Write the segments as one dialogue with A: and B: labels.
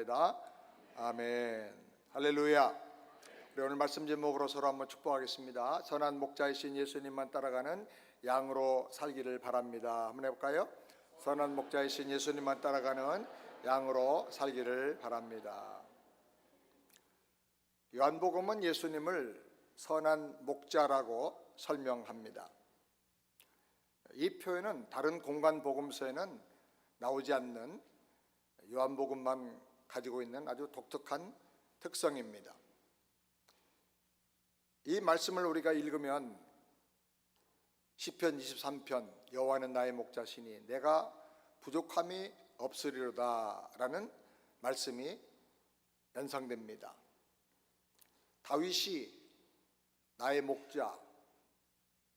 A: 축원합니다. 아멘. 할렐루야. 우리 오늘 말씀 제목으로 서로 한번 축복하겠습니다. 선한 목자이신 예수님만 따라가는 양으로 살기를 바랍니다. 한번 해볼까요? 선한 목자이신 예수님만 따라가는 양으로 살기를 바랍니다. 요한복음은 예수님을 선한 목자라고 설명합니다. 이 표현은 다른 공간 복음서에는 나오지 않는 요한복음만 가지고 있는 아주 독특한 특성입니다. 이 말씀을 우리가 읽으면 시편 23편 여호와는 나의 목자시니 내가 부족함이 없으리로다 라는 말씀이 연상됩니다. 다윗이 나의 목자,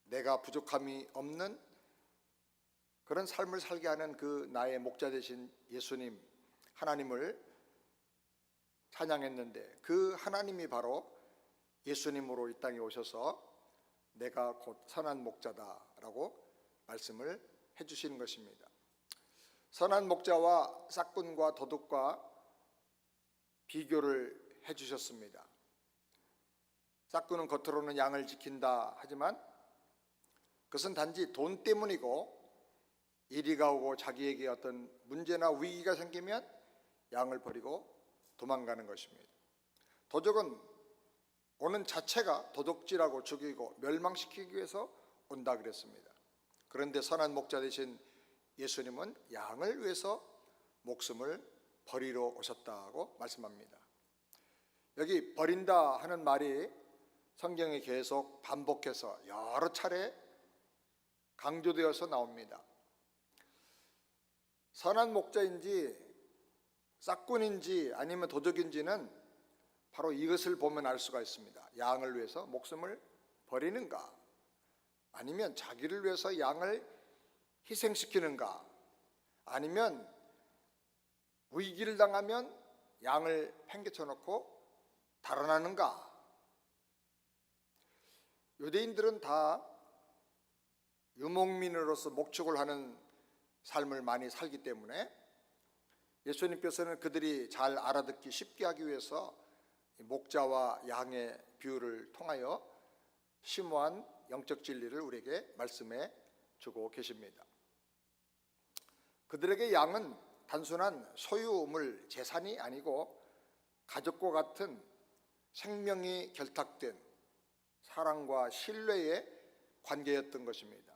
A: 내가 부족함이 없는 그런 삶을 살게 하는 그 나의 목자 되신 예수님 하나님을 찬양했는데, 그 하나님이 바로 예수님으로 이 땅에 오셔서 내가 곧 선한 목자다라고 말씀을 해주시는 것입니다. 선한 목자와 싹군과 도둑과 비교를 해주셨습니다. 싹군은 겉으로는 양을 지킨다 하지만 그것은 단지 돈 때문이고, 이리가 오고 자기에게 어떤 문제나 위기가 생기면 양을 버리고 도망가는 것입니다. 도적은 오는 자체가 도둑질하고 죽이고 멸망시키기 위해서 온다 그랬습니다. 그런데 선한 목자 되신 예수님은 양을 위해서 목숨을 버리러 오셨다고 말씀합니다. 여기 버린다 하는 말이 성경에 계속 반복해서 여러 차례 강조되어서 나옵니다. 선한 목자인지 싹군인지 아니면 도적인지는 바로 이것을 보면 알 수가 있습니다. 양을 위해서 목숨을 버리는가, 아니면 자기를 위해서 양을 희생시키는가, 아니면 위기를 당하면 양을 팽개쳐 놓고 달아나는가. 유대인들은 다 유목민으로서 목축을 하는 삶을 많이 살기 때문에 예수님께서는 그들이 잘 알아듣기 쉽게 하기 위해서 목자와 양의 비유를 통하여 심오한 영적 진리를 우리에게 말씀해 주고 계십니다. 그들에게 양은 단순한 소유물, 재산이 아니고 가족과 같은 생명이 결탁된 사랑과 신뢰의 관계였던 것입니다.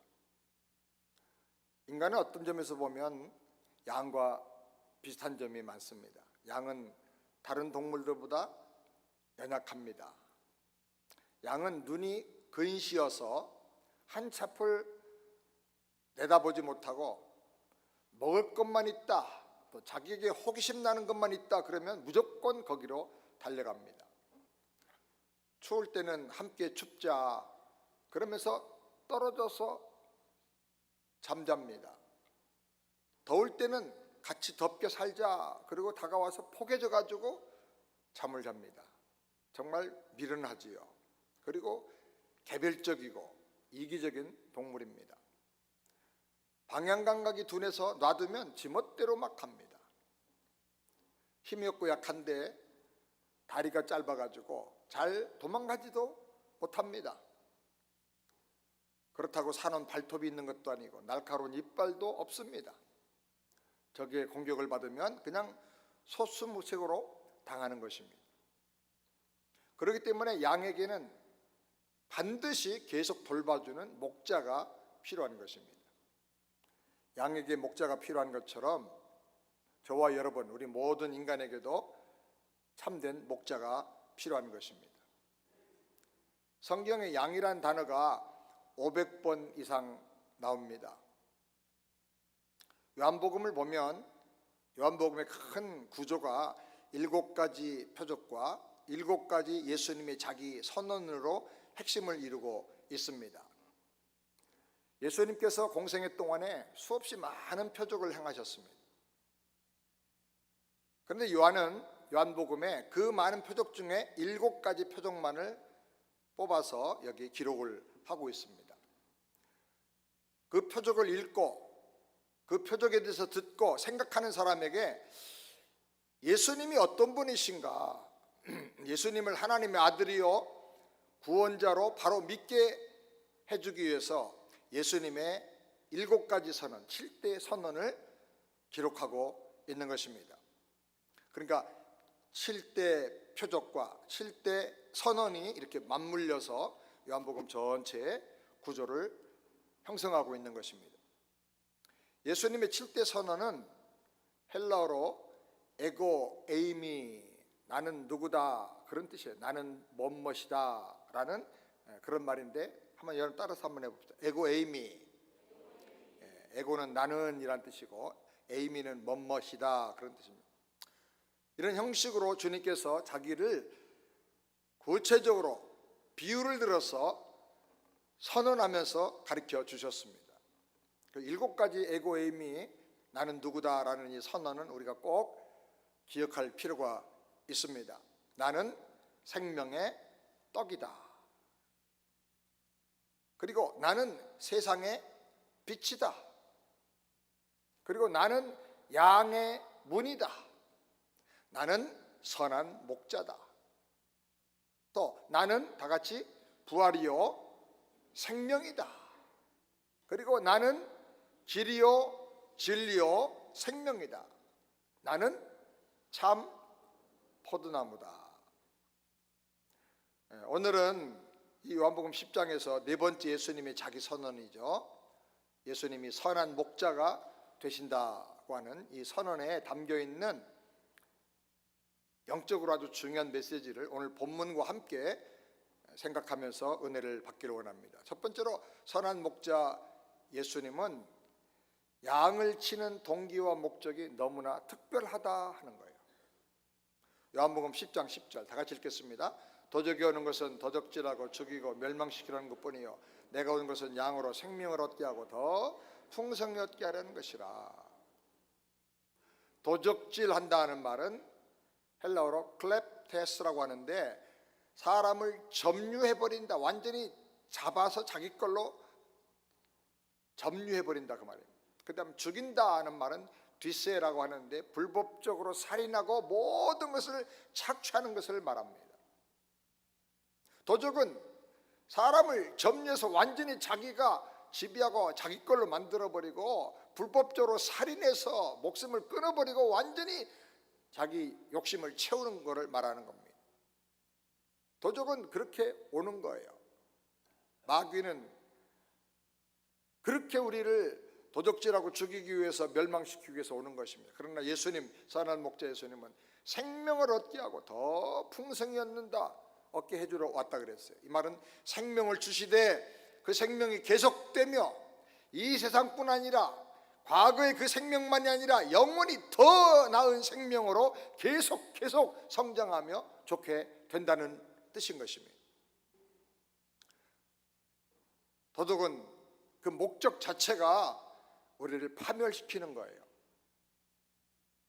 A: 인간은 어떤 점에서 보면 양과 비슷한 점이 많습니다. 양은 다른 동물들보다 연약합니다. 양은 눈이 근시여서 한 sap을 내다보지 못하고 먹을 것만 있다, 또 자기에게 호기심 나는 것만 있다 그러면 무조건 거기로 달려갑니다. 추울 때는 함께 춥자 그러면서 떨어져서 잠잡니다. 더울 때는 같이 덥게 살자 그리고 다가와서 포개져 가지고 잠을 잡니다. 정말 미련하지요. 그리고 개별적이고 이기적인 동물입니다. 방향 감각이 둔해서 놔두면 지멋대로 막 갑니다. 힘이 없고 약한데 다리가 짧아가지고 잘 도망가지도 못합니다. 그렇다고 사는 발톱이 있는 것도 아니고 날카로운 이빨도 없습니다. 적의 공격을 받으면 그냥 소수무책으로 당하는 것입니다. 그렇기 때문에 양에게는 반드시 계속 돌봐주는 목자가 필요한 것입니다. 양에게 목자가 필요한 것처럼 저와 여러분, 우리 모든 인간에게도 참된 목자가 필요한 것입니다. 성경에 양이란 단어가 500번 이상 나옵니다. 요한복음을 보면 요한복음의 큰 구조가 7가지 표적과 7가지 예수님의 자기 선언으로 핵심을 이루고 있습니다. 예수님께서 공생애 동안에 수없이 많은 표적을 행하셨습니다. 그런데 요한복음에 그 많은 표적 중에 7가지 표적만을 뽑아서 여기 기록을 하고 있습니다. 그 표적을 읽고 그 표적에 대해서 듣고 생각하는 사람에게 예수님이 어떤 분이신가? 예수님을 하나님의 아들이요 구원자로 바로 믿게 해주기 위해서 예수님의 7가지 선언, 7대 선언을 기록하고 있는 것입니다. 그러니까 7대 표적과 7대 선언이 이렇게 맞물려서 요한복음 전체의 구조를 형성하고 있는 것입니다. 예수님의 7대 선언은 헬라어로 에고 에이미, 나는 누구다, 그런 뜻이에요. 나는 뭐뭇이다 라는 그런 말인데 한번 여러분 따라서 한번 해봅시다. 에고 에이미. 에고는 나는 이란 뜻이고 에이미는 뭐뭇이다 그런 뜻입니다. 이런 형식으로 주님께서 자기를 구체적으로 비유를 들어서 선언하면서 가르쳐 주셨습니다. 그 7가지 에고 에이미, 나는 누구다라는 이 선언은 우리가 꼭 기억할 필요가 있습니다. 나는 생명의 떡이다. 그리고 나는 세상의 빛이다. 그리고 나는 양의 문이다. 나는 선한 목자다. 또 나는 다 같이 부활이요 생명이다. 그리고 나는 길이요 진리요 생명이다. 나는 참 포도나무다. 오늘은 이 요한복음 10장에서 4번째 예수님의 자기 선언이죠. 예수님이 선한 목자가 되신다고 하는 이 선언에 담겨있는 영적으로 아주 중요한 메시지를 오늘 본문과 함께 생각하면서 은혜를 받기를 원합니다. 첫 번째로 선한 목자 예수님은 양을 치는 동기와 목적이 너무나 특별하다 하는 거예요. 요한복음 10장 10절 다 같이 읽겠습니다. 도적이 오는 것은 도적질하고 죽이고 멸망시키려는 것뿐이요 내가 온 것은 양으로 생명을 얻게 하고 더 풍성히 얻게 하려는 것이라. 도적질한다는 말은 헬라어로 클렙테스라고 하는데 사람을 점유해버린다, 완전히 잡아서 자기 걸로 점유해버린다 그 말이에요. 그 다음 죽인다 하는 말은 뒤세라고 하는데 불법적으로 살인하고 모든 것을 착취하는 것을 말합니다. 도적은 사람을 점유해서 완전히 자기가 지배하고 자기 걸로 만들어버리고 불법적으로 살인해서 목숨을 끊어버리고 완전히 자기 욕심을 채우는 것을 말하는 겁니다. 도적은 그렇게 오는 거예요. 마귀는 그렇게 우리를 도적질하고 죽이기 위해서 멸망시키기 위해서 오는 것입니다. 그러나 예수님, 선한 목자 예수님은 생명을 얻게 하고 더 풍성히 얻게 해주러 왔다 그랬어요. 이 말은 생명을 주시되 그 생명이 계속되며 이 세상뿐 아니라 과거의 그 생명만이 아니라 영원히 더 나은 생명으로 계속 성장하며 좋게 된다는 뜻인 것입니다. 도둑은 그 목적 자체가 우리를 파멸시키는 거예요.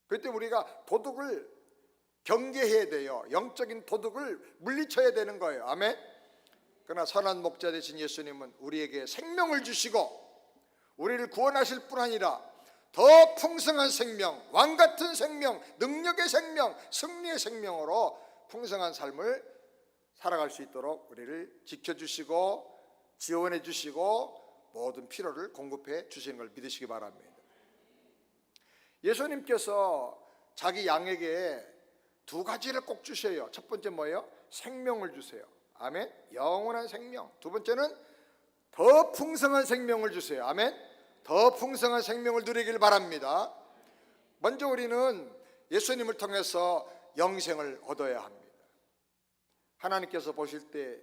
A: 그때 우리가 도둑을 경계해야 돼요. 영적인 도둑을 물리쳐야 되는 거예요. 아멘. 그러나 선한 목자 되신 예수님은 우리에게 생명을 주시고 우리를 구원하실 뿐 아니라 더 풍성한 생명, 왕같은 생명, 능력의 생명, 승리의 생명으로 풍성한 삶을 살아갈 수 있도록 우리를 지켜주시고 지원해 주시고 모든 필요를 공급해 주시는 걸 믿으시기 바랍니다. 예수님께서 자기 양에게 2가지를 꼭 주셔요. 첫 번째 뭐예요? 생명을 주세요. 아멘. 영원한 생명. 두 번째는 더 풍성한 생명을 주세요. 아멘. 더 풍성한 생명을 누리길 바랍니다. 먼저 우리는 예수님을 통해서 영생을 얻어야 합니다. 하나님께서 보실 때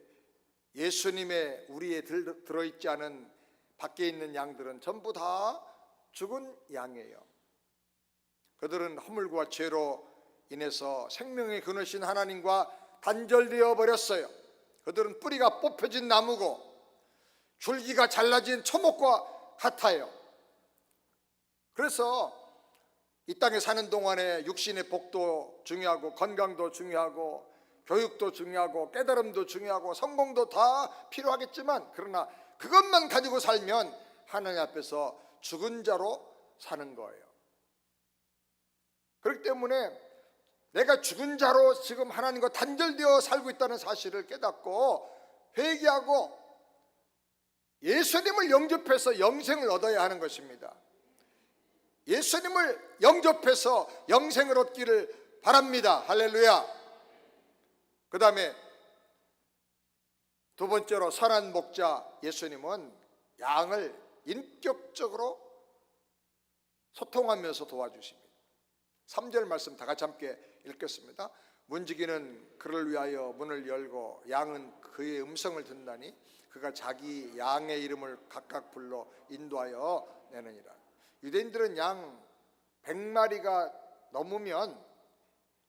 A: 예수님의 우리에 들어있지 않은 밖에 있는 양들은 전부 다 죽은 양이에요. 그들은 허물과 죄로 인해서 생명의 근원이신 하나님과 단절되어 버렸어요. 그들은 뿌리가 뽑혀진 나무고 줄기가 잘라진 초목과 같아요. 그래서 이 땅에 사는 동안에 육신의 복도 중요하고 건강도 중요하고 교육도 중요하고 깨달음도 중요하고 성공도 다 필요하겠지만 그러나 그것만 가지고 살면 하나님 앞에서 죽은 자로 사는 거예요. 그렇기 때문에 내가 죽은 자로 지금 하나님과 단절되어 살고 있다는 사실을 깨닫고 회개하고 예수님을 영접해서 영생을 얻어야 하는 것입니다. 예수님을 영접해서 영생을 얻기를 바랍니다. 할렐루야. 그 다음에 두 번째로 선한 목자 예수님은 양을 인격적으로 소통하면서 도와주십니다. 3절 말씀 다 같이 함께 읽겠습니다. 문지기는 그를 위하여 문을 열고 양은 그의 음성을 듣나니 그가 자기 양의 이름을 각각 불러 인도하여 내느니라. 유대인들은 양 100마리가 넘으면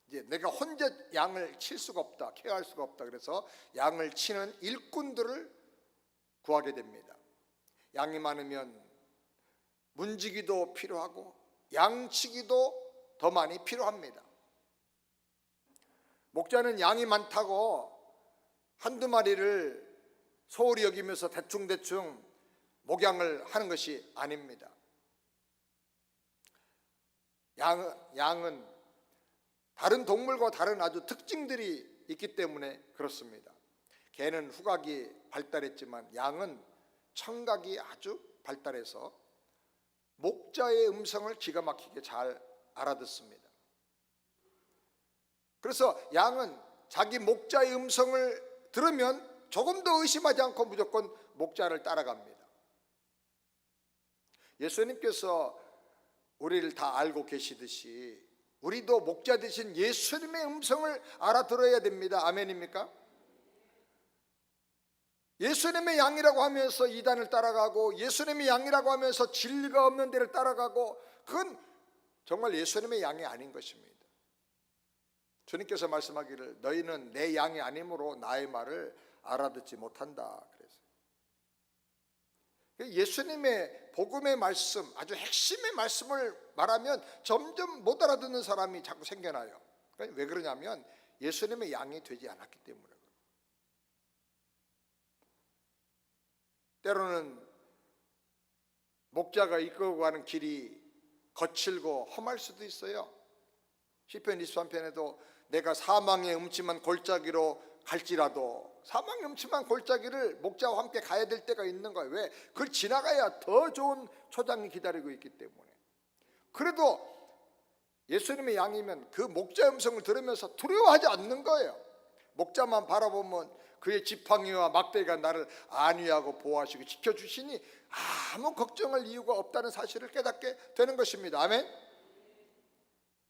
A: 이제 내가 혼자 양을 칠 수가 없다, 케어할 수가 없다. 그래서 양을 치는 일꾼들을 구하게 됩니다. 양이 많으면 문지기도 필요하고 양치기도 더 많이 필요합니다. 목자는 양이 많다고 한두 마리를 소홀히 여기면서 대충대충 목양을 하는 것이 아닙니다. 양은 다른 동물과 다른 아주 특징들이 있기 때문에 그렇습니다. 개는 후각이 발달했지만 양은 청각이 아주 발달해서 목자의 음성을 기가 막히게 잘 알아듣습니다. 그래서 양은 자기 목자의 음성을 들으면 조금 더 의심하지 않고 무조건 목자를 따라갑니다. 예수님께서 우리를 다 알고 계시듯이 우리도 목자 되신 예수님의 음성을 알아들어야 됩니다. 아멘입니까? 예수님의 양이라고 하면서 이단을 따라가고 예수님의 양이라고 하면서 진리가 없는 데를 따라가고 그건 정말 예수님의 양이 아닌 것입니다. 주님께서 말씀하기를 너희는 내 양이 아니므로 나의 말을 알아듣지 못한다 그랬어요. 예수님의 복음의 말씀, 아주 핵심의 말씀을 말하면 점점 못 알아듣는 사람이 자꾸 생겨나요. 왜 그러냐면 예수님의 양이 되지 않았기 때문에 그래요. 때로는 목자가 이끌고 가는 길이 거칠고 험할 수도 있어요. 시편 23편에도 내가 사망의 음침한 골짜기로 갈지라도 사망의 음침한 골짜기를 목자와 함께 가야 될 때가 있는 거예요. 왜? 그걸 지나가야 더 좋은 초장이 기다리고 있기 때문에. 그래도 예수님의 양이면 그 목자의 음성을 들으면서 두려워하지 않는 거예요. 목자만 바라보면 그의 지팡이와 막대기가 나를 안위하고 보호하시고 지켜주시니 아무 걱정할 이유가 없다는 사실을 깨닫게 되는 것입니다. 아멘.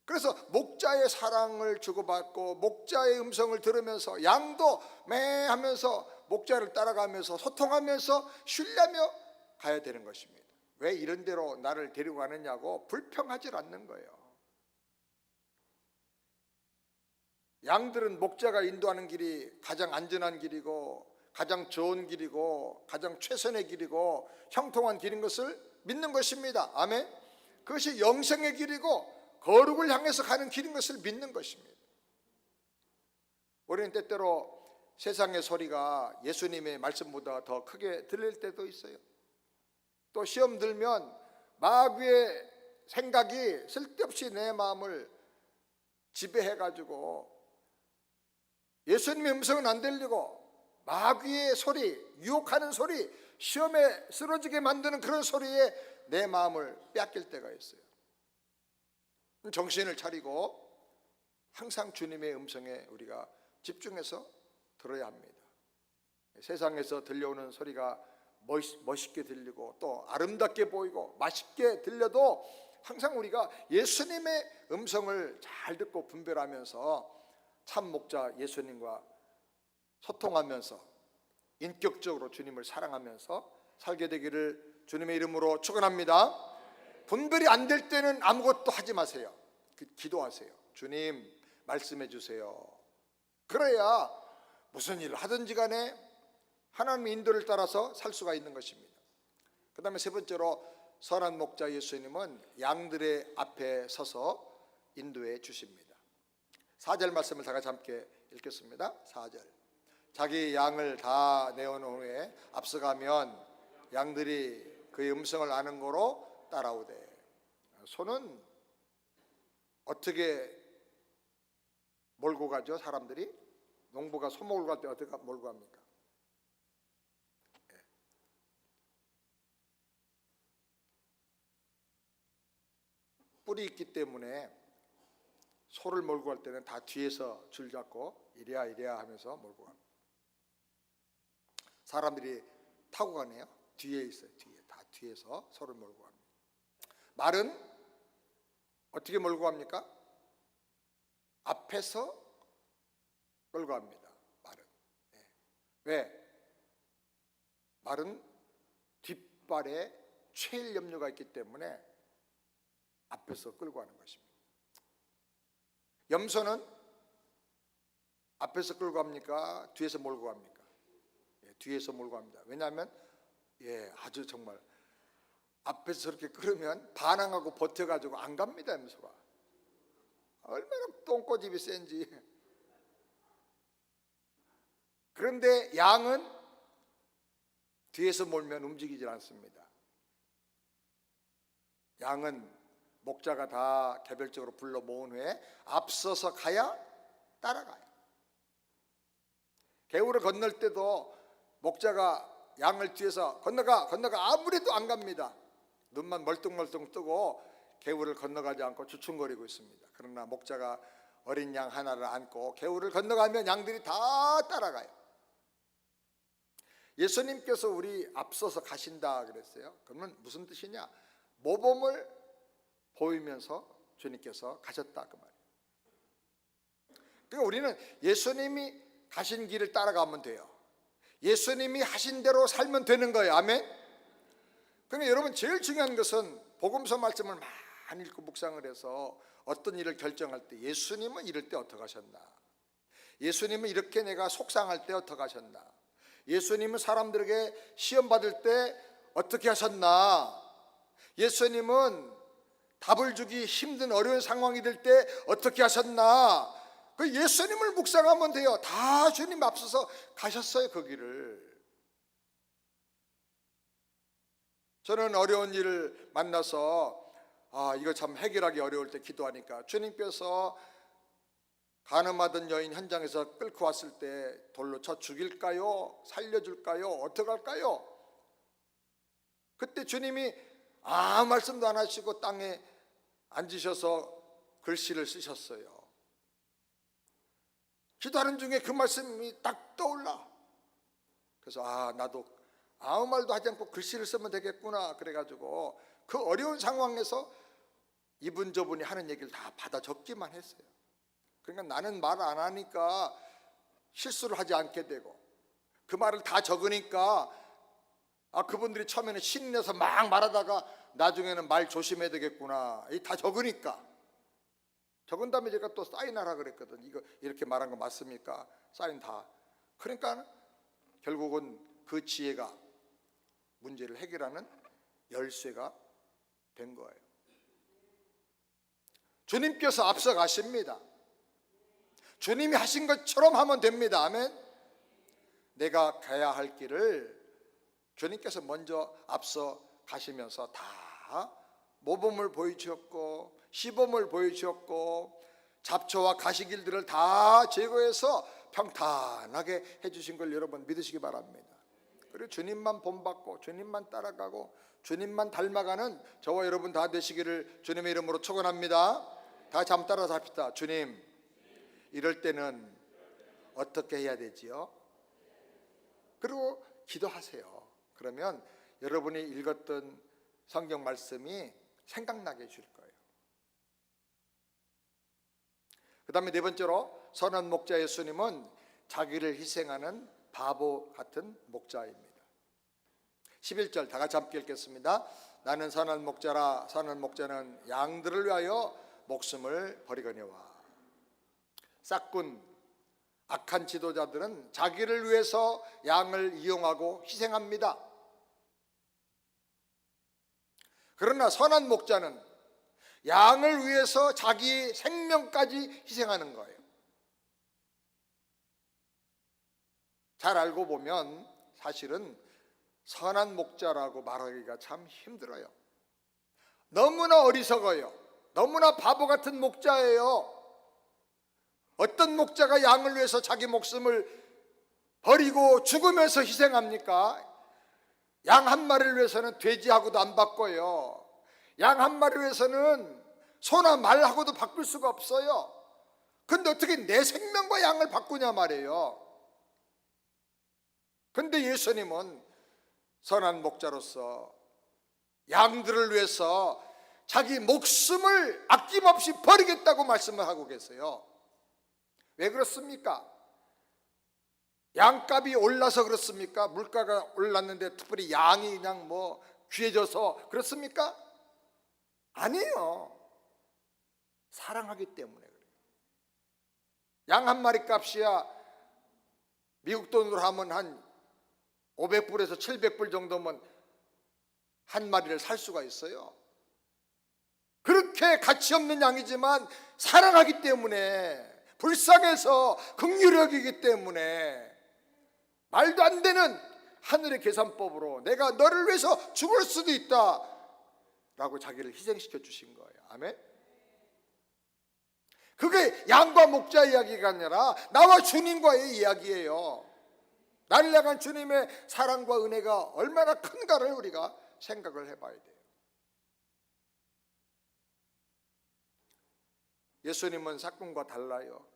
A: 그래서 목자의 사랑을 주고받고 목자의 음성을 들으면서 양도 매 하면서 목자를 따라가면서 소통하면서 신뢰하며 가야 되는 것입니다. 왜 이런 데로 나를 데리고 가느냐고 불평하지 않는 거예요. 양들은 목자가 인도하는 길이 가장 안전한 길이고 가장 좋은 길이고 가장 최선의 길이고 형통한 길인 것을 믿는 것입니다. 아멘. 그것이 영생의 길이고 거룩을 향해서 가는 길인 것을 믿는 것입니다. 우리는 때때로 세상의 소리가 예수님의 말씀보다 더 크게 들릴 때도 있어요. 또 시험 들면 마귀의 생각이 쓸데없이 내 마음을 지배해가지고 예수님의 음성은 안 들리고 마귀의 소리, 유혹하는 소리, 시험에 쓰러지게 만드는 그런 소리에 내 마음을 빼앗길 때가 있어요. 정신을 차리고 항상 주님의 음성에 우리가 집중해서 들어야 합니다. 세상에서 들려오는 소리가 멋있게 들리고 또 아름답게 보이고 맛있게 들려도 항상 우리가 예수님의 음성을 잘 듣고 분별하면서 참 목자 예수님과 소통하면서 인격적으로 주님을 사랑하면서 살게 되기를 주님의 이름으로 축원합니다. 분별이 안 될 때는 아무것도 하지 마세요. 기도하세요. 주님 말씀해 주세요. 그래야 무슨 일을 하든지 간에 하나님의 인도를 따라서 살 수가 있는 것입니다. 그 다음에 세 번째로 선한 목자 예수님은 양들의 앞에 서서 인도해 주십니다. 4절 말씀을 다 같이 함께 읽겠습니다. 4절. 자기 양을 다 내어놓은 후에 앞서가면 양들이 그의 음성을 아는 거로 따라오되. 소는 어떻게 몰고 가죠, 사람들이? 농부가 소 몰고 갈 때 어떻게 몰고 갑니까? 뿔이 있기 때문에 소를 몰고 갈 때는 다 뒤에서 줄 잡고 이래야 이래야 하면서 몰고 갑니다. 사람들이 타고 가네요. 뒤에 있어요. 다 뒤에서 소를 몰고 갑니다. 말은 어떻게 몰고 갑니까? 앞에서 끌고 갑니다. 말은. 왜? 말은 뒷발에 최일 염려가 있기 때문에 앞에서 끌고 가는 것입니다. 염소는 앞에서 끌고 갑니까? 뒤에서 몰고 갑니까? 뒤에서 몰고 갑니다. 왜냐하면 아주 정말 앞에서 저렇게 끌으면 반항하고 버텨가지고 안 갑니다. 염소가 얼마나 똥꼬집이 센지. 그런데 양은 뒤에서 몰면 움직이질 않습니다. 양은 목자가 다 개별적으로 불러 모은 후에 앞서서 가야 따라가요. 개울을 건널 때도 목자가 양을 뒤에서 건너가 아무래도 안 갑니다. 눈만 멀뚱멀뚱 뜨고 개울을 건너가지 않고 주춤거리고 있습니다. 그러나 목자가 어린 양 하나를 안고 개울을 건너가면 양들이 다 따라가요. 예수님께서 우리 앞서서 가신다 그랬어요. 그러면 무슨 뜻이냐? 모범을 보이면서 주님께서 가셨다 그 말이에요. 그러니까 우리는 예수님이 가신 길을 따라가면 돼요. 예수님이 하신 대로 살면 되는 거예요. 아멘. 그러니까 여러분 제일 중요한 것은 복음서 말씀을 많이 읽고 묵상을 해서 어떤 일을 결정할 때 예수님은 이럴 때 어떻게 하셨나, 예수님은 이렇게 내가 속상할 때 어떻게 하셨나, 예수님은 사람들에게 시험 받을 때 어떻게 하셨나, 예수님은 답을 주기 힘든 어려운 상황이 될 때 어떻게 하셨나, 그 예수님을 묵상하면 돼요. 다 주님 앞서서 가셨어요, 그 길을. 저는 어려운 일을 만나서 이거 참 해결하기 어려울 때 기도하니까 주님께서 간음하던 여인 현장에서 끌고 왔을 때 돌로 쳐 죽일까요? 살려줄까요? 어떻게 할까요? 그때 주님이 아무 말씀도 안 하시고 땅에 앉으셔서 글씨를 쓰셨어요. 기도하는 중에 그 말씀이 딱 떠올라. 그래서 나도 아무 말도 하지 않고 글씨를 쓰면 되겠구나. 그래가지고 그 어려운 상황에서 이분 저분이 하는 얘기를 다 받아 적기만 했어요. 그러니까 나는 말 안 하니까 실수를 하지 않게 되고, 그 말을 다 적으니까 그분들이 처음에는 신이 나서 막 말하다가 나중에는 말 조심해야 되겠구나. 다 적으니까. 적은 다음에 제가 또 사인하라 그랬거든. 이거 이렇게 말한 거 맞습니까? 사인 다. 그러니까 결국은 그 지혜가 문제를 해결하는 열쇠가 된 거예요. 주님께서 앞서 가십니다. 주님이 하신 것처럼 하면 됩니다. 아멘. 내가 가야 할 길을 주님께서 먼저 앞서 가시면서 다 모범을 보여주셨고 시범을 보여주셨고 잡초와 가시길들을 다 제거해서 평탄하게 해주신 걸 여러분 믿으시기 바랍니다. 그리고 주님만 본받고 주님만 따라가고 주님만 닮아가는 저와 여러분 다 되시기를 주님의 이름으로 축원합니다. 다 같이 한번 따라서 합시다. 주님, 이럴 때는 어떻게 해야 되지요? 그리고 기도하세요. 그러면 여러분이 읽었던 성경 말씀이 생각나게 해줄 거예요. 그 다음에 네 번째로 선한 목자 예수님은 자기를 희생하는 바보 같은 목자입니다. 11절 다 같이 함께 읽겠습니다. 나는 선한 목자라. 선한 목자는 양들을 위하여 목숨을 버리거니와. 싹군 악한 지도자들은 자기를 위해서 양을 이용하고 희생합니다. 그러나 선한 목자는 양을 위해서 자기 생명까지 희생하는 거예요. 잘 알고 보면 사실은 선한 목자라고 말하기가 참 힘들어요. 너무나 어리석어요. 너무나 바보 같은 목자예요. 어떤 목자가 양을 위해서 자기 목숨을 버리고 죽으면서 희생합니까? 양 한 마리를 위해서는 돼지하고도 안 바꿔요. 양 한 마리를 위해서는 소나 말하고도 바꿀 수가 없어요. 근데 어떻게 내 생명과 양을 바꾸냐 말이에요. 근데 예수님은 선한 목자로서 양들을 위해서 자기 목숨을 아낌없이 버리겠다고 말씀을 하고 계세요. 왜 그렇습니까? 양값이 올라서 그렇습니까? 물가가 올랐는데 특별히 양이 그냥 귀해져서 그렇습니까? 아니에요. 사랑하기 때문에 그래요. 양 한 마리 값이야 미국 돈으로 하면 한 500불에서 700불 정도면 한 마리를 살 수가 있어요. 그렇게 가치 없는 양이지만 사랑하기 때문에, 불쌍해서 긍휼히 여기기 때문에 말도 안 되는 하늘의 계산법으로 내가 너를 위해서 죽을 수도 있다 라고 자기를 희생시켜 주신 거예요. 아멘. 그게 양과 목자 이야기가 아니라 나와 주님과의 이야기예요. 나를 향한 주님의 사랑과 은혜가 얼마나 큰가를 우리가 생각을 해봐야 돼요. 예수님은 사건과 달라요.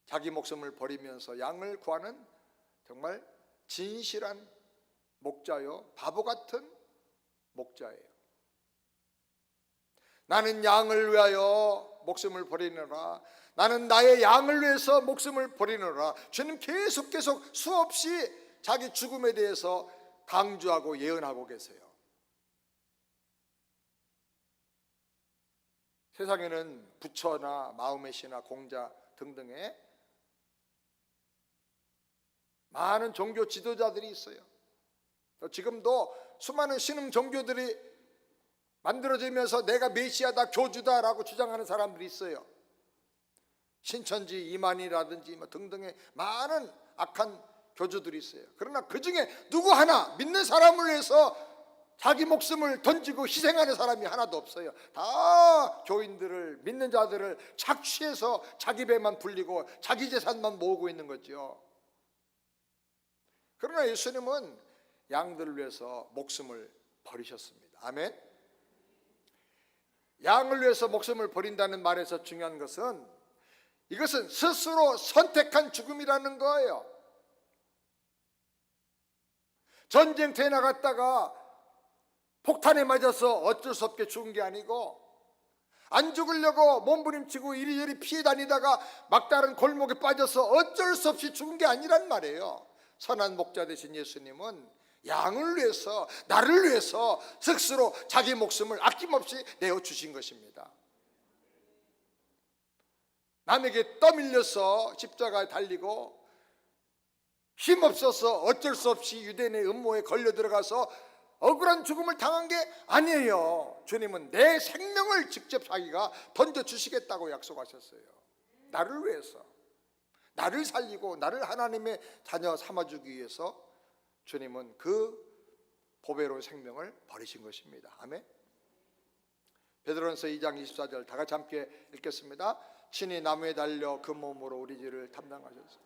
A: 자기 목숨을 버리면서 양을 구하는 정말 진실한 목자요, 바보 같은 목자예요. 나는 양을 위하여 목숨을 버리느라, 나는 나의 양을 위해서 목숨을 버리느라. 주님 계속 수없이 자기 죽음에 대해서 강조하고 예언하고 계세요. 세상에는 부처나 마음의 시나 공자 등등의 많은 종교 지도자들이 있어요. 지금도 수많은 신흥 종교들이 만들어지면서 내가 메시아다, 교주다라고 주장하는 사람들이 있어요. 신천지 이만희라든지 등등의 많은 악한 교주들이 있어요. 그러나 그 중에 누구 하나 믿는 사람을 위해서 자기 목숨을 던지고 희생하는 사람이 하나도 없어요. 다 교인들을, 믿는 자들을 착취해서 자기 배만 불리고 자기 재산만 모으고 있는 거죠. 그러나 예수님은 양들을 위해서 목숨을 버리셨습니다. 아멘. 양을 위해서 목숨을 버린다는 말에서 중요한 것은, 이것은 스스로 선택한 죽음이라는 거예요. 전쟁터에 나갔다가 폭탄에 맞아서 어쩔 수 없게 죽은 게 아니고, 안 죽으려고 몸부림치고 이리저리 피해 다니다가 막다른 골목에 빠져서 어쩔 수 없이 죽은 게 아니란 말이에요. 선한 목자 되신 예수님은 양을 위해서, 나를 위해서 스스로 자기 목숨을 아낌없이 내어주신 것입니다. 남에게 떠밀려서 십자가에 달리고 힘없어서 어쩔 수 없이 유대인의 음모에 걸려 들어가서 억울한 죽음을 당한 게 아니에요. 주님은 내 생명을 직접 자기가 던져주시겠다고 약속하셨어요. 나를 위해서, 나를 살리고 나를 하나님의 자녀 삼아주기 위해서 주님은 그 보배로운 생명을 버리신 것입니다. 아멘. 베드로전서 2장 24절 다 같이 함께 읽겠습니다. 친히 나무에 달려 그 몸으로 우리 죄를 담당하셨습니다.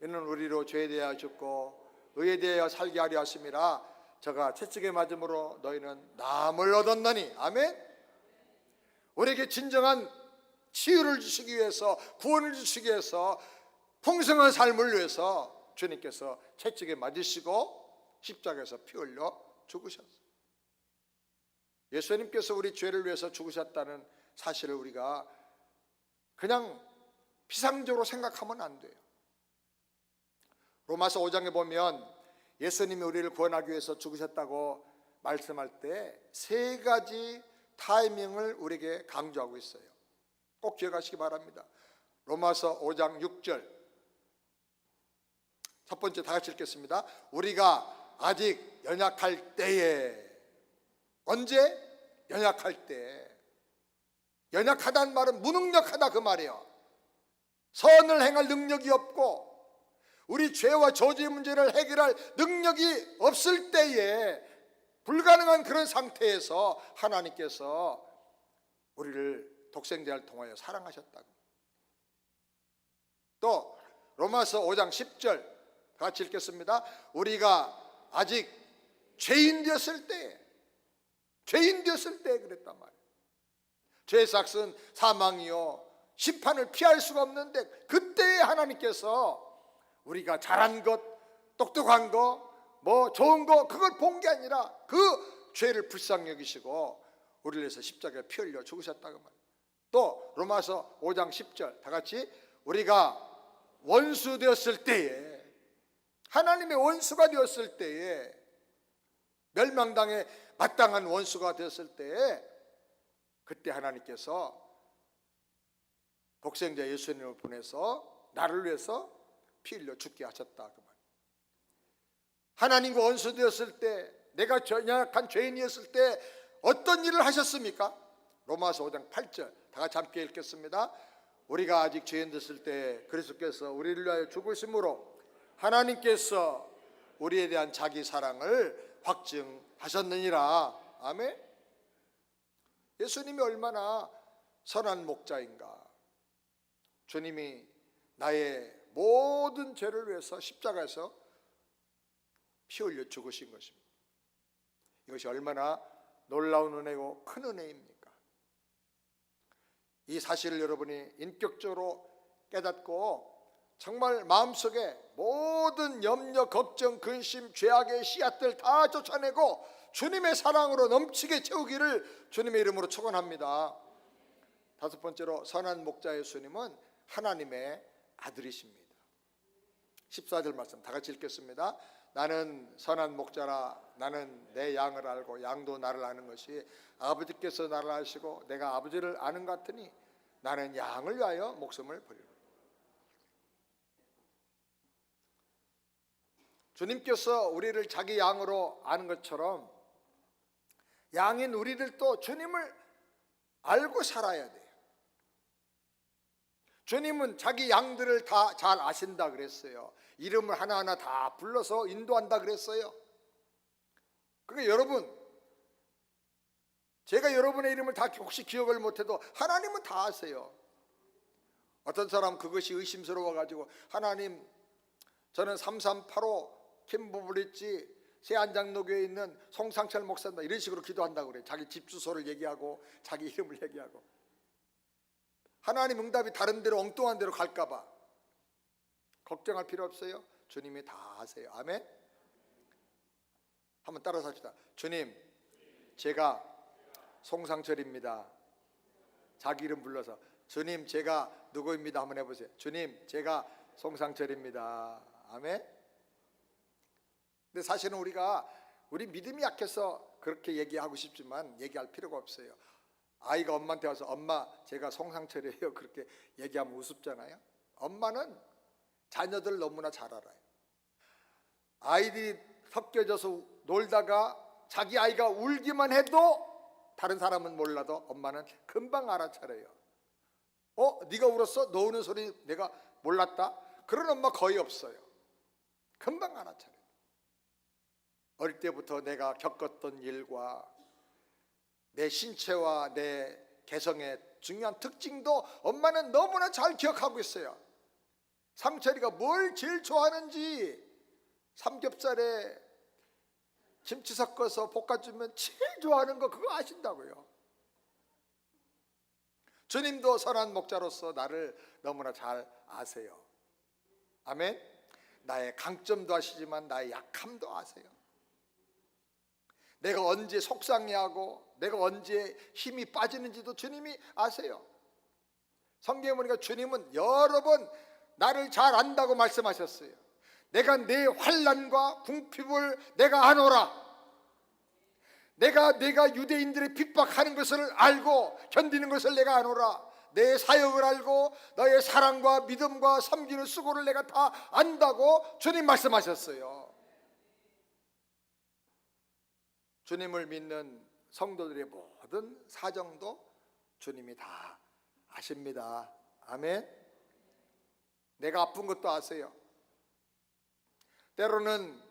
A: 이는 우리로 죄에 대하여 죽고 의에 대하여 살게 하려 하심이라. 저가 채찍에 맞음으로 너희는 나음을 얻었나니. 아멘. 우리에게 진정한 치유를 주시기 위해서, 구원을 주시기 위해서, 풍성한 삶을 위해서 주님께서 채찍에 맞으시고 십자가에서 피 흘려 죽으셨어요. 예수님께서 우리 죄를 위해서 죽으셨다는 사실을 우리가 그냥 피상적으로 생각하면 안 돼요. 로마서 5장에 보면 예수님이 우리를 구원하기 위해서 죽으셨다고 말씀할 때 세 가지 타이밍을 우리에게 강조하고 있어요. 꼭 기억하시기 바랍니다. 로마서 5장 6절 첫 번째 다 같이 읽겠습니다. 우리가 아직 연약할 때에. 언제? 연약할 때. 연약하다는 말은 무능력하다 그 말이에요. 선을 행할 능력이 없고 우리 죄와 저주의 문제를 해결할 능력이 없을 때에, 불가능한 그런 상태에서 하나님께서 우리를 독생자를 통하여 사랑하셨다고. 로마서 5장 10절 같이 읽겠습니다. 우리가 아직 죄인 되었을 때 그랬단 말이에요. 죄의 삭은 사망이요 심판을 피할 수가 없는데, 그때에 하나님께서 우리가 잘한 것, 똑똑한 거, 뭐 좋은 거, 그걸 본 게 아니라 그 죄를 불쌍히 여기시고 우리를 위해서 십자가에 피 흘려 죽으셨다고 말이에요. 또 로마서 5장 10절 다 같이, 우리가 원수 되었을 때에, 하나님의 원수가 되었을 때에, 멸망당에 마땅한 원수가 되었을 때에, 그때 하나님께서 독생자 예수님을 보내서 나를 위해서 피 흘려 죽게 하셨다 그 말. 하나님과 원수 되었을 때, 내가 연약한 죄인이었을 때 어떤 일을 하셨습니까? 로마서 5장 8절 다 같이 함께 읽겠습니다. 우리가 아직 죄인 됐을 때 그리스도께서 우리를 위하여 죽으심으로 하나님께서 우리에 대한 자기 사랑을 확증하셨느니라. 아멘. 예수님이 얼마나 선한 목자인가. 주님이 나의 모든 죄를 위해서 십자가에서 피 흘려 죽으신 것입니다. 이것이 얼마나 놀라운 은혜고 큰 은혜입니까? 이 사실을 여러분이 인격적으로 깨닫고 정말 마음속에 모든 염려, 걱정, 근심, 죄악의 씨앗들 다 쫓아내고 주님의 사랑으로 넘치게 채우기를 주님의 이름으로 축원합니다. 다섯 번째로, 선한 목자 예수님은 하나님의 아들이십니다. 14절 말씀 다 같이 읽겠습니다. 나는 선한 목자라, 나는 내 양을 알고 양도 나를 아는 것이 아버지께서 나를 아시고 내가 아버지를 아는 것 같으니 나는 양을 위하여 목숨을 버리리라. 주님께서 우리를 자기 양으로 아는 것처럼 양인 우리들도 주님을 알고 살아야 돼요. 주님은 자기 양들을 다 잘 아신다 그랬어요. 이름을 하나하나 다 불러서 인도한다 그랬어요. 그러니까 여러분, 제가 여러분의 이름을 다 혹시 기억을 못해도 하나님은 다 아세요. 어떤 사람 그것이 의심스러워가지고, 하나님 저는 3385 김부브리지 새안장로교에 있는 송상철 목사입니다, 이런 식으로 기도한다고 그래요. 자기 집 주소를 얘기하고 자기 이름을 얘기하고. 하나님 응답이 다른 데로, 엉뚱한 데로 갈까봐 걱정할 필요 없어요. 주님이 다 아세요. 아멘. 한번 따라서 합시다. 주님, 제가 송상철입니다. 자기 이름 불러서, 주님 제가 누구입니다 한번 해보세요. 주님 제가 송상철입니다. 아멘. 근데 사실은 우리 믿음이 약해서 그렇게 얘기하고 싶지만 얘기할 필요가 없어요. 아이가 엄마한테 와서 엄마 제가 송상철이에요 그렇게 얘기하면 우습잖아요. 엄마는 자녀들 너무나 잘 알아요. 아이들이 섞여져서 놀다가 자기 아이가 울기만 해도 다른 사람은 몰라도 엄마는 금방 알아차려요. 네가 울었어? 너 우는 소리 내가 몰랐다? 그런 엄마 거의 없어요. 금방 알아차려요. 어릴 때부터 내가 겪었던 일과 내 신체와 내 개성의 중요한 특징도 엄마는 너무나 잘 기억하고 있어요. 상철이가 뭘 제일 좋아하는지, 삼겹살에 김치 섞어서 볶아주면 제일 좋아하는 거 그거 아신다고요. 주님도 선한 목자로서 나를 너무나 잘 아세요. 아멘. 나의 강점도 아시지만 나의 약함도 아세요. 내가 언제 속상해하고 내가 언제 힘이 빠지는지도 주님이 아세요. 성경에 보니까 주님은 여러 번 나를 잘 안다고 말씀하셨어요. 내가 내 환난과 궁핍을 내가 아노라. 내가 유대인들의 핍박하는 것을 알고 견디는 것을 내가 아노라. 내 사역을 알고 너의 사랑과 믿음과 섬기는 수고를 내가 다 안다고 주님 말씀하셨어요. 주님을 믿는 성도들의 모든 사정도 주님이 다 아십니다. 아멘. 내가 아픈 것도 아세요. 때로는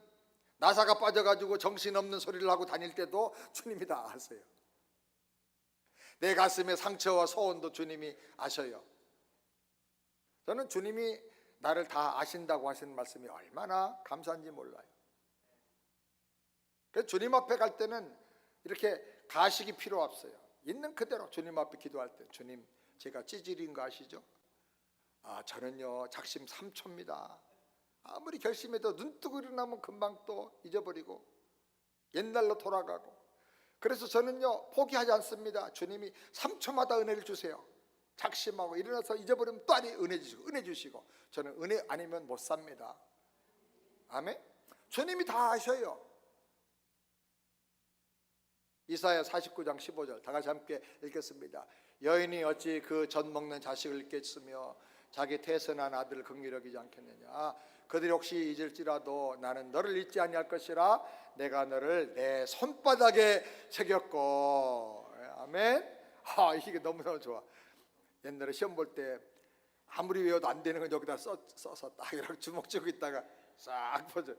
A: 나사가 빠져가지고 정신없는 소리를 하고 다닐 때도 주님이 다 아세요. 내 가슴의 상처와 소원도 주님이 아셔요. 저는 주님이 나를 다 아신다고 하시는 말씀이 얼마나 감사한지 몰라요. 그래서 주님 앞에 갈 때는 이렇게 가식이 필요 없어요. 있는 그대로 주님 앞에 기도할 때, 주님 제가 찌질인 거 아시죠? 저는요 작심 삼초입니다. 아무리 결심해도 눈 뜨고 일어나면 금방 또 잊어버리고 옛날로 돌아가고, 그래서 저는요 포기하지 않습니다. 주님이 3초마다 은혜를 주세요. 작심하고 일어나서 잊어버리면 또 은혜 주시고 저는 은혜 아니면 못 삽니다. 아멘. 주님이 다 아셔요. 이사야 49장 15절 다 같이 함께 읽겠습니다. 여인이 어찌 그 젖 먹는 자식을 잊겠으며 자기 태선한 아들을 긍휼히 여기지 않겠느냐. 그들이 혹시 잊을지라도 나는 너를 잊지 아니할 것이라. 내가 너를 내 손바닥에 새겼고. 아멘. 이게 너무너무 좋아. 옛날에 시험 볼 때 아무리 외워도 안 되는 건 여기다 써서 딱 이렇게 주먹 쥐고 있다가 싹 퍼져.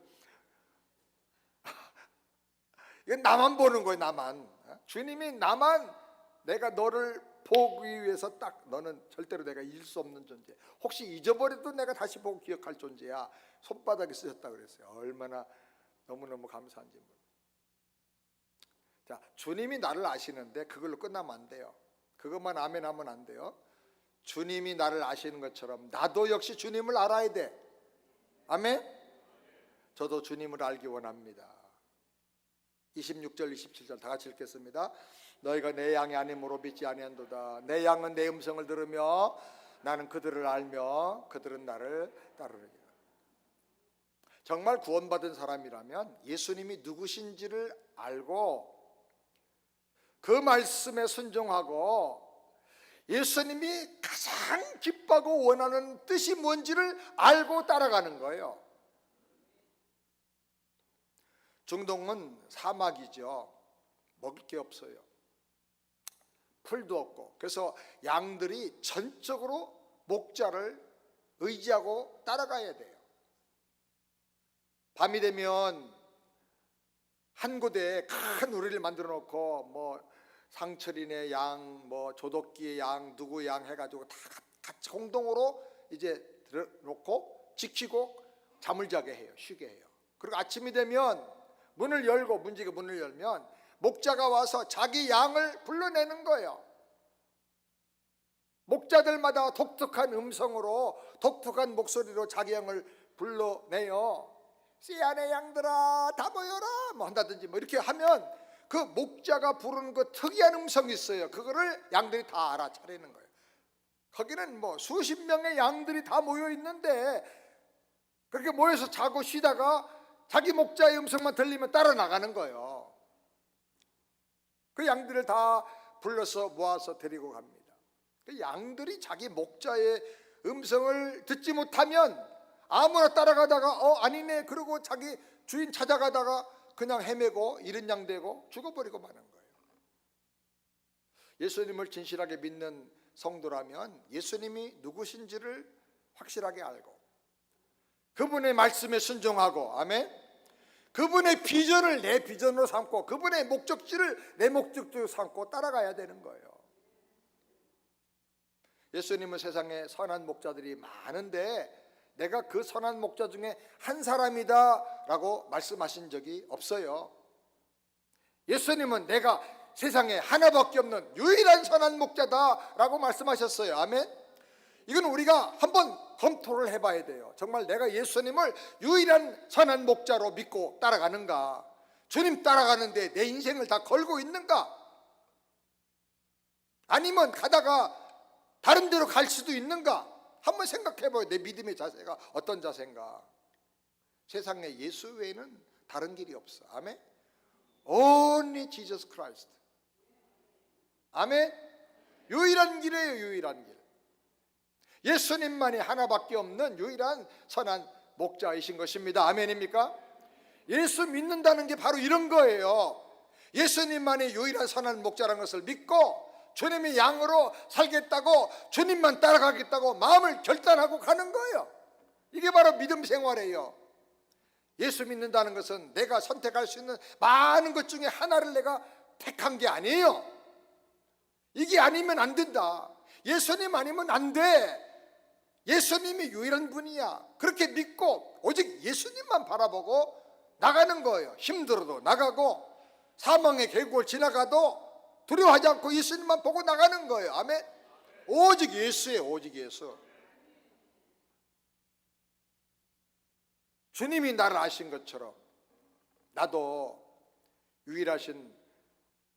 A: 이건 나만 보는 거예요. 나만. 주님이 나만, 내가 너를 보기 위해서 딱, 너는 절대로 내가 잊을 수 없는 존재, 혹시 잊어버려도 내가 다시 보고 기억할 존재야. 손바닥에 쓰셨다 그랬어요. 얼마나 너무너무 감사한지 몰라요. 자, 주님이 나를 아시는데 그걸로 끝나면 안 돼요. 그것만 아멘 하면 안 돼요. 주님이 나를 아시는 것처럼 나도 역시 주님을 알아야 돼. 아멘. 저도 주님을 알기 원합니다. 26절 27절 다 같이 읽겠습니다. 너희가 내 양이 아님으로 믿지 아니한도다. 내 양은 내 음성을 들으며 나는 그들을 알며 그들은 나를 따르느니라. 정말 구원받은 사람이라면 예수님이 누구신지를 알고 그 말씀에 순종하고 예수님이 가장 기뻐하고 원하는 뜻이 뭔지를 알고 따라가는 거예요. 중동은 사막이죠. 먹을 게 없어요. 풀도 없고. 그래서 양들이 전적으로 목자를 의지하고 따라가야 돼요. 밤이 되면 한 곳에 큰 우리를 만들어 놓고 뭐 상철이네 양, 뭐 조덕기의 양, 누구 양 해가지고 다 같이 공동으로 이제 들어놓고 지키고 잠을 자게 해요. 쉬게 해요. 그리고 아침이 되면 문을 열고, 문지기 문을 열면 목자가 와서 자기 양을 불러내는 거예요. 목자들마다 독특한 음성으로, 독특한 목소리로 자기 양을 불러내요. 씨앗의 양들아 다 모여라 뭐 한다든지 뭐 이렇게 하면 그 목자가 부르는 그 특이한 음성이 있어요. 그거를 양들이 다 알아차리는 거예요. 거기는 뭐 수십 명의 양들이 다 모여 있는데 그렇게 모여서 자고 쉬다가 자기 목자의 음성만 들리면 따라 나가는 거예요. 그 양들을 다 불러서 모아서 데리고 갑니다. 그 양들이 자기 목자의 음성을 듣지 못하면 아무나 따라가다가 아니네 그러고 자기 주인 찾아가다가 그냥 헤매고 잃은 양 되고 죽어버리고 마는 거예요. 예수님을 진실하게 믿는 성도라면 예수님이 누구신지를 확실하게 알고 그분의 말씀에 순종하고, 아멘, 그분의 비전을 내 비전으로 삼고 그분의 목적지를 내 목적지로 삼고 따라가야 되는 거예요. 예수님은 세상에 선한 목자들이 많은데 내가 그 선한 목자 중에 한 사람이다 라고 말씀하신 적이 없어요. 예수님은 내가 세상에 하나밖에 없는 유일한 선한 목자다 라고 말씀하셨어요. 아멘. 이건 우리가 한번 검토를 해봐야 돼요. 정말 내가 예수님을 유일한 선한 목자로 믿고 따라가는가? 주님 따라가는데 내 인생을 다 걸고 있는가? 아니면 가다가 다른 데로 갈 수도 있는가? 한번 생각해봐요. 내 믿음의 자세가 어떤 자세인가? 세상에 예수 외에는 다른 길이 없어. 아멘. Only Jesus Christ. 아멘. 유일한 길이에요. 유일한 길. 예수님만이 하나밖에 없는 유일한 선한 목자이신 것입니다. 아멘입니까? 예수 믿는다는 게 바로 이런 거예요. 예수님만이 유일한 선한 목자라는 것을 믿고 주님의 양으로 살겠다고, 주님만 따라가겠다고 마음을 결단하고 가는 거예요. 이게 바로 믿음 생활이에요. 예수 믿는다는 것은 내가 선택할 수 있는 많은 것 중에 하나를 내가 택한 게 아니에요. 이게 아니면 안 된다. 예수님 아니면 안 돼. 예수님이 유일한 분이야. 그렇게 믿고 오직 예수님만 바라보고 나가는 거예요. 힘들어도 나가고 사망의 계곡을 지나가도 두려워하지 않고 예수님만 보고 나가는 거예요. 아멘. 오직 예수예요. 오직 예수. 주님이 나를 아신 것처럼 나도 유일하신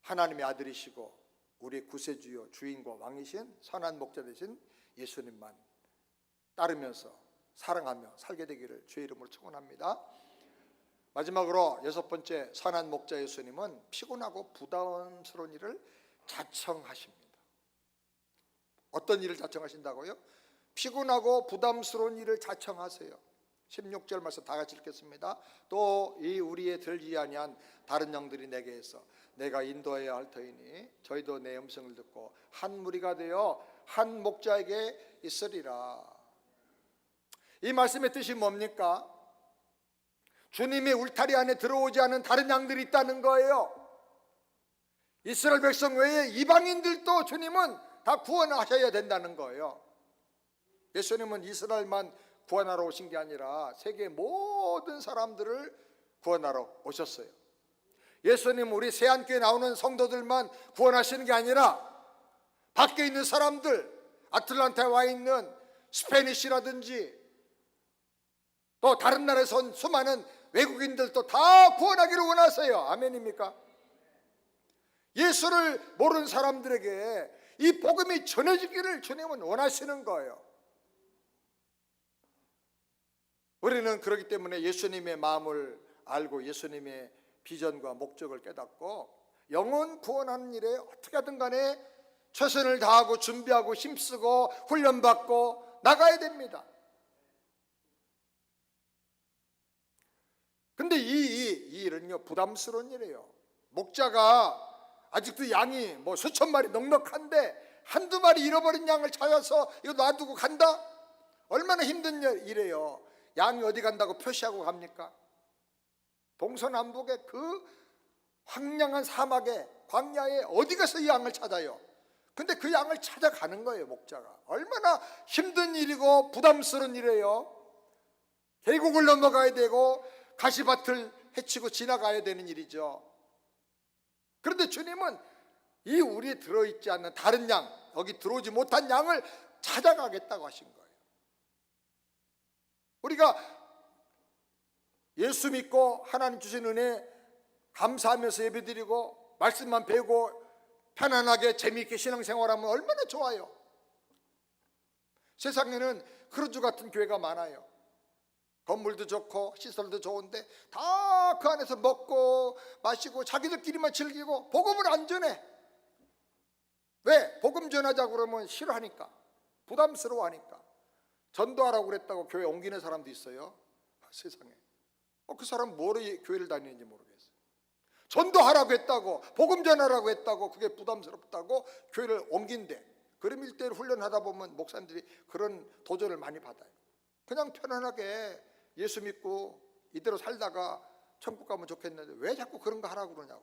A: 하나님의 아들이시고 우리의 구세주요 주인과 왕이신 선한 목자 되신 예수님만 따르면서 사랑하며 살게 되기를 주의 이름으로 축원합니다. 마지막으로 여섯 번째, 선한 목자 예수님은 피곤하고 부담스러운 일을 자청하십니다. 어떤 일을 자청하신다고요? 피곤하고 부담스러운 일을 자청하세요. 16절 말씀 다 같이 읽겠습니다. 또 이 우리의 들지 아니한 다른 영들이 내게서 내가 인도해야 할 터이니 저희도 내 음성을 듣고 한 무리가 되어 한 목자에게 있으리라. 이 말씀의 뜻이 뭡니까? 주님의 울타리 안에 들어오지 않은 다른 양들이 있다는 거예요. 이스라엘 백성 외에 이방인들도 주님은 다 구원하셔야 된다는 거예요. 예수님은 이스라엘만 구원하러 오신 게 아니라 세계 모든 사람들을 구원하러 오셨어요. 예수님 우리 세안교회 나오는 성도들만 구원하시는 게 아니라 밖에 있는 사람들, 아틀란타에 와 있는 스페니쉬라든지 또 다른 나라에서 온 수많은 외국인들도 다 구원하기를 원하세요. 아멘입니까? 예수를 모르는 사람들에게 이 복음이 전해지기를 주님은 원하시는 거예요. 우리는 그렇기 때문에 예수님의 마음을 알고 예수님의 비전과 목적을 깨닫고 영혼 구원하는 일에 어떻게 하든 간에 최선을 다하고 준비하고 힘쓰고 훈련받고 나가야 됩니다. 근데 이 일은요 부담스러운 일이에요. 목자가 아직도 양이 뭐 수천 마리 넉넉한데 한두 마리 잃어버린 양을 찾아서 이거 놔두고 간다? 얼마나 힘든 일이에요. 양이 어디 간다고 표시하고 갑니까? 동서남북의 그 황량한 사막에 광야에 어디 가서 이 양을 찾아요? 근데 그 양을 찾아가는 거예요. 목자가 얼마나 힘든 일이고 부담스러운 일이에요. 계곡을 넘어가야 되고 가시밭을 헤치고 지나가야 되는 일이죠. 그런데 주님은 이 우리에 들어있지 않는 다른 양, 여기 들어오지 못한 양을 찾아가겠다고 하신 거예요. 우리가 예수 믿고 하나님 주신 은혜 감사하면서 예배드리고 말씀만 배우고 편안하게 재미있게 신앙생활하면 얼마나 좋아요. 세상에는 크루즈 같은 교회가 많아요. 건물도 좋고 시설도 좋은데 다 그 안에서 먹고 마시고 자기들끼리만 즐기고 복음을 안 전해. 왜? 복음 전하자고 그러면 싫어하니까, 부담스러워하니까. 전도하라고 그랬다고 교회 옮기는 사람도 있어요. 세상에. 그 사람 뭐로 교회를 다니는지 모르겠어요. 전도하라고 했다고, 복음 전하라고 했다고, 그게 부담스럽다고 교회를 옮긴대. 그럼 1대1 훈련하다 보면 목사님들이 그런 도전을 많이 받아요. 그냥 편안하게 예수 믿고 이대로 살다가 천국 가면 좋겠는데 왜 자꾸 그런 거 하라고 그러냐고.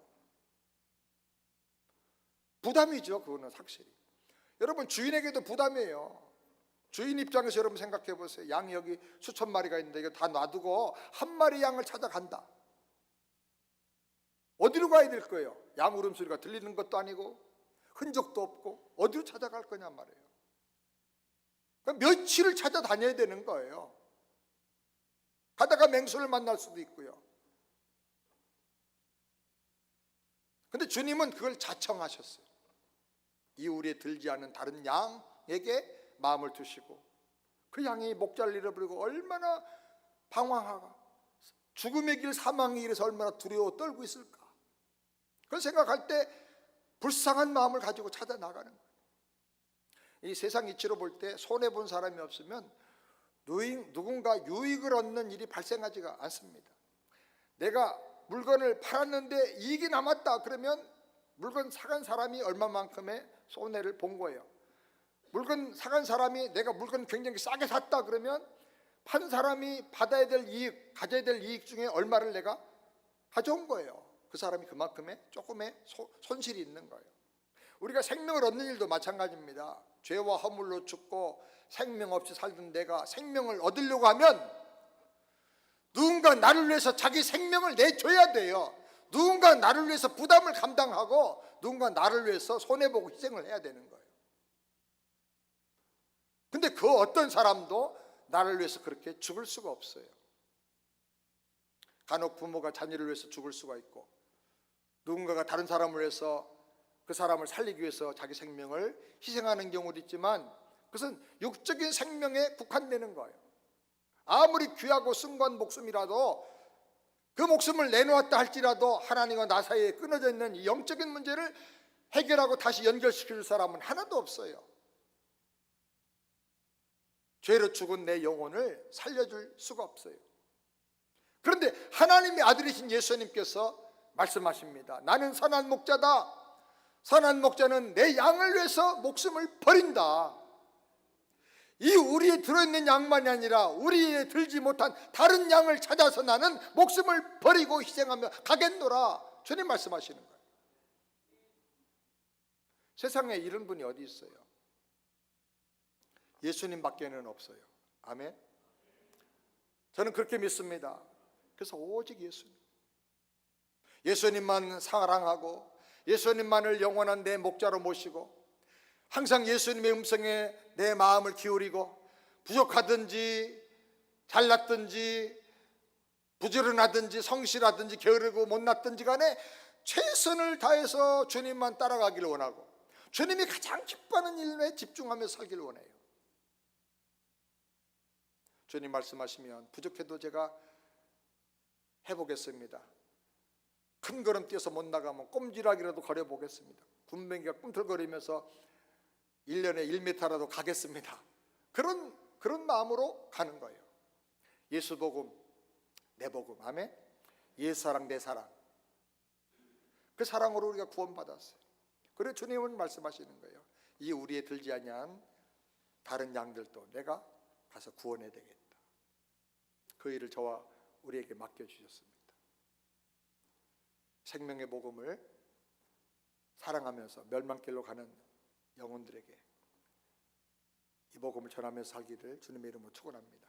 A: 부담이죠. 그거는 확실히. 여러분 주인에게도 부담이에요. 주인 입장에서 여러분 생각해 보세요. 양이 여기 수천 마리가 있는데 이거 다 놔두고 한 마리 양을 찾아간다. 어디로 가야 될 거예요? 양 울음소리가 들리는 것도 아니고 흔적도 없고 어디로 찾아갈 거냐 말이에요. 그러니까 며칠을 찾아다녀야 되는 거예요. 가다가 맹수를 만날 수도 있고요. 근데 주님은 그걸 자청하셨어요. 이 우리에 들지 않은 다른 양에게 마음을 두시고 그 양이 목자를 잃어버리고 얼마나 방황하고 죽음의 길 사망의 길에서 얼마나 두려워 떨고 있을까. 그걸 생각할 때 불쌍한 마음을 가지고 찾아 나가는 거예요. 이 세상 이치로 볼 때 손해본 사람이 없으면 누군가 유익을 얻는 일이 발생하지가 않습니다. 내가 물건을 팔았는데 이익이 남았다 그러면 물건 사간 사람이 얼마만큼의 손해를 본 거예요. 물건 사간 사람이 내가 물건 굉장히 싸게 샀다 그러면 판 사람이 받아야 될 이익, 가져야 될 이익 중에 얼마를 내가 가져온 거예요. 그 사람이 그만큼의 조금의 손실이 있는 거예요. 우리가 생명을 얻는 일도 마찬가지입니다. 죄와 허물로 죽고 생명 없이 살던 내가 생명을 얻으려고 하면 누군가 나를 위해서 자기 생명을 내줘야 돼요. 누군가 나를 위해서 부담을 감당하고 누군가 나를 위해서 손해보고 희생을 해야 되는 거예요. 근데 그 어떤 사람도 나를 위해서 그렇게 죽을 수가 없어요. 간혹 부모가 자녀를 위해서 죽을 수가 있고, 누군가가 다른 사람을 위해서 그 사람을 살리기 위해서 자기 생명을 희생하는 경우도 있지만, 그것은 육적인 생명에 국한되는 거예요. 아무리 귀하고 숭고한 목숨이라도 그 목숨을 내놓았다 할지라도 하나님과 나 사이에 끊어져 있는 이 영적인 문제를 해결하고 다시 연결시킬 사람은 하나도 없어요. 죄로 죽은 내 영혼을 살려줄 수가 없어요. 그런데 하나님의 아들이신 예수님께서 말씀하십니다. 나는 선한 목자다. 선한 목자는 내 양을 위해서 목숨을 버린다. 이 우리에 들어있는 양만이 아니라 우리에 들지 못한 다른 양을 찾아서 나는 목숨을 버리고 희생하며 가겠노라. 주님 말씀하시는 거예요. 세상에 이런 분이 어디 있어요? 예수님밖에는 없어요. 아멘. 저는 그렇게 믿습니다. 그래서 오직 예수님, 예수님만 사랑하고 예수님만을 영원한 내 목자로 모시고 항상 예수님의 음성에 내 마음을 기울이고, 부족하든지 잘났든지 부지런하든지 성실하든지 게으르고 못났든지 간에 최선을 다해서 주님만 따라가기를 원하고 주님이 가장 기뻐하는 일에 집중하며 살기를 원해요. 주님 말씀하시면 부족해도 제가 해보겠습니다. 큰 걸음 뛰어서 못 나가면 꼼지락이라도 거려보겠습니다. 군뱅이가 꿈틀거리면서 1년에 1m라도 가겠습니다. 그런 마음으로 가는 거예요. 예수 복음, 내 복음, 아멘. 예수 사랑, 내 사랑. 그 사랑으로 우리가 구원받았어요. 그래서 주님은 말씀하시는 거예요. 이 우리에 들지 아니한 다른 양들도 내가 가서 구원해야 되겠다. 그 일을 저와 우리에게 맡겨주셨습니다. 생명의 복음을 사랑하면서 멸망길로 가는 영혼들에게 이 복음을 전하면서 살기를 주님의 이름으로 축원합니다.